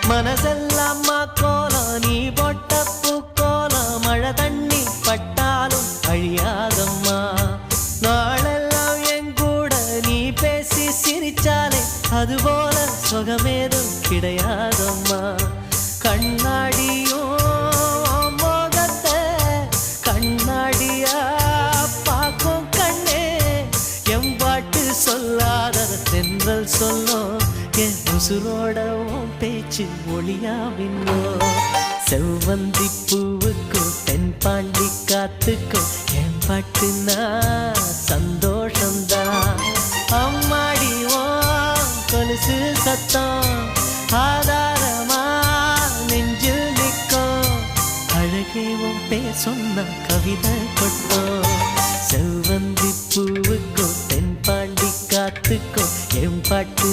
மனசெல்லாம் கோலம் நீ போட்ட பூக்கோலம் மழை தண்ணி பட்டாலும் அழியாதம்மா நாளெல்லாம் என் கூட நீ பேசி சிரிச்சாலே அதுபோல சுகமேதும் கிடையாதம்மா கண்ணாடியும் மோகத்தை கண்ணாடியா பார்க்கும் கண்ணே எம்பாட்டு சொல்லாத தென்றல் சொல்லும் என் உசுரோடவும் பேச்சு ஒளியாவின்னோ செவ்வந்தி பூவுக்கும் தென்பாண்டி காத்துக்கும் என் பாட்டுனா சந்தோஷம்தான் அம்மாடிவோ கொலுசு சத்தம் ஆதாரமா நெஞ்சில் நிற்கும் அழகேவும் பேர் சொன்ன கவிதை கொட்டும் செவ்வந்தி பூவுக்கும் தென்பாண்டி காத்துக்கும் என் பாட்டு